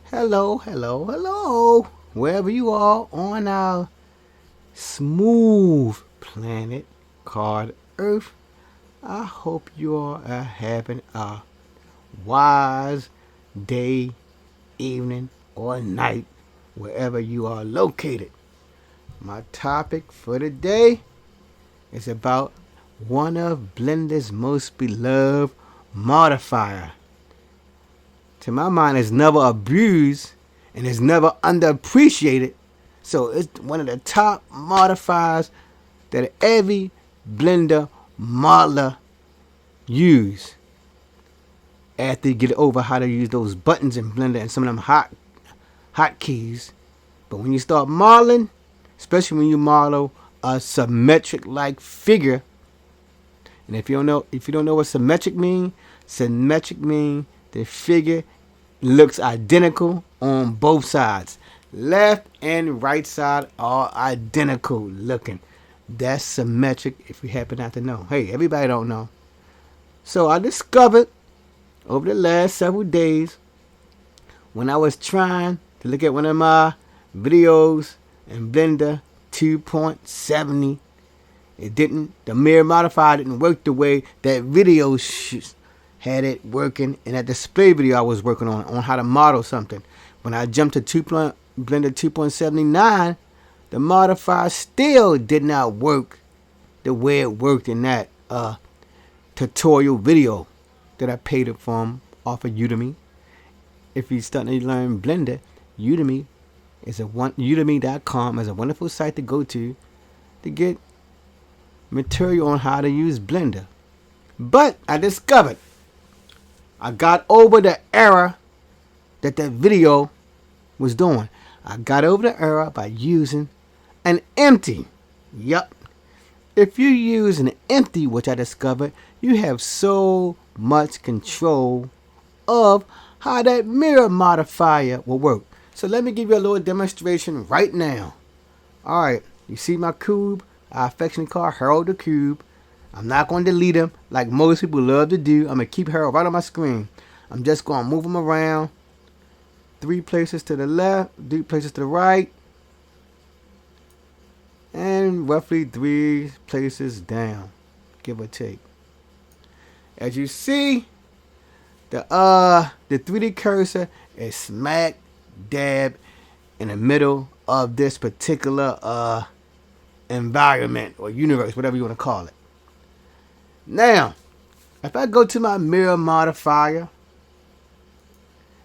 Hello, hello, hello. Wherever you are on our smooth planet called Earth, I hope you are having a wise day, evening, or night, wherever you are located. My topic for today is about one of Blender's most beloved modifier. To my mind, it's never abused and it's never underappreciated. So it's one of the top modifiers that every Blender modeler use after you get over how to use those buttons in Blender and some of them hotkeys. But when you start modeling, especially when you model a symmetric like figure, and if you don't know what symmetric mean the figure looks identical on both sides. Left and right side are identical looking. That's symmetric if you happen not to know. Hey, everybody don't know. So I discovered over the last several days when I was trying to look at one of my videos in Blender 2.70, the mirror modifier didn't work the way that video had it working in that display video I was working on how to model something. When I jumped to Blender 2.79, the modifier still did not work the way it worked in that tutorial video that I paid it from off of Udemy. If you're starting to learn Blender, Udemy.com is a wonderful site to go to get material on how to use Blender. But I discovered I got over the error that video was doing. I got over the error by using an empty. Yup. If you use an empty, which I discovered, you have so much control of how that mirror modifier will work. So let me give you a little demonstration right now. Alright, you see my cube? I affectionately call Harold the Cube. I'm not going to delete him like most people love to do. I'm going to keep Harold right on my screen. I'm just going to move him around 3 places to the left, 3 places to the right, and roughly 3 places down, give or take. As you see, the 3D cursor is smack dab in the middle of this particular environment or universe, whatever you want to call it. Now, if I go to my mirror modifier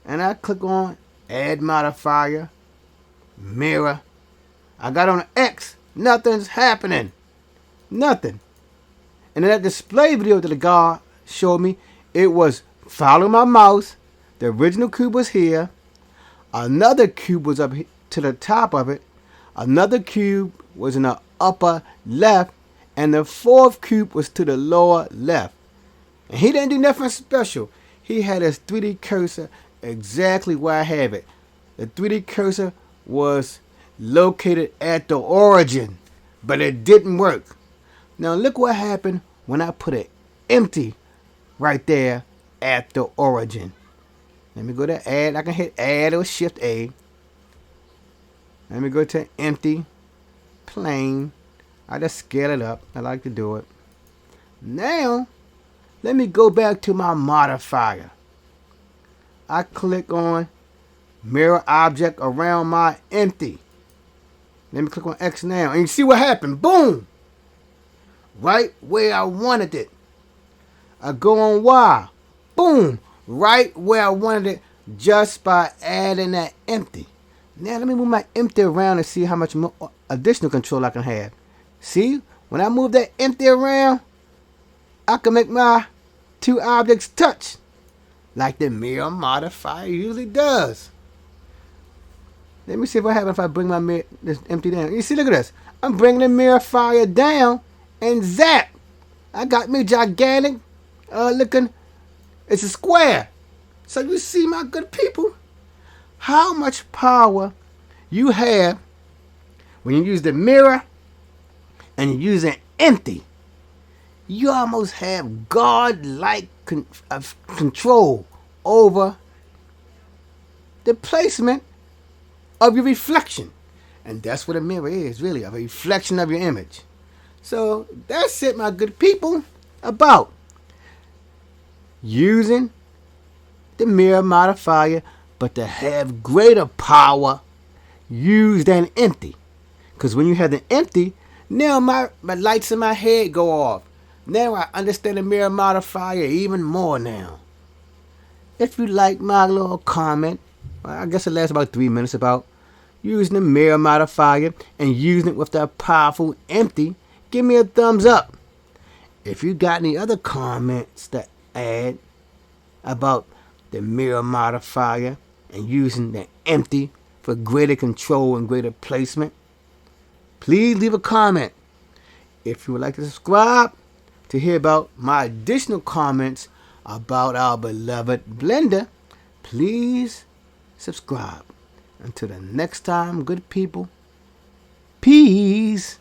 and I click on add modifier, mirror, I got on an X, nothing's happening. Nothing. And in that display video that the guy showed me, it was following my mouse. The original cube was here. Another cube was up to the top of it. Another cube was in the upper left. And the 4th cube was to the lower left. And he didn't do nothing special. He had his 3D cursor exactly where I have it. The 3D cursor was located at the origin, but it didn't work. Now look what happened when I put an empty right there at the origin. Let me go to add. I can hit add or shift A. Let me go to empty, plain. I just scale it up. I like to do it. Now, let me go back to my modifier. I click on mirror object around my empty. Let me click on X now. And you see what happened? Boom! Right where I wanted it. I go on Y. Boom! Right where I wanted it just by adding that empty. Now let me move my empty around and see how much more additional control I can have. See, when I move that empty around, I can make my 2 objects touch like the mirror modifier usually does. Let me see what happens if I bring this empty down. You see, look at this. I'm bringing the mirror fire down and zap. I got me gigantic looking. It's a square. So you see, my good people, how much power you have when you use the mirror and you use an empty. You almost have God-like control over the placement of your reflection. And that's what a mirror is, really, a reflection of your image. So that's it, my good people, about using the mirror modifier, but to have greater power, use an empty. Because when you have the empty, now my lights in my head go off. Now I understand the mirror modifier even more now. If you like my little comment, I guess it lasts about 3 minutes, about using the mirror modifier and using it with that powerful empty, give me a thumbs up. If you got any other comments to add about the mirror modifier and using the empty for greater control and greater placement, please leave a comment. If you would like to subscribe to hear about my additional comments about our beloved blender, please subscribe. Until the next time, good people, peace.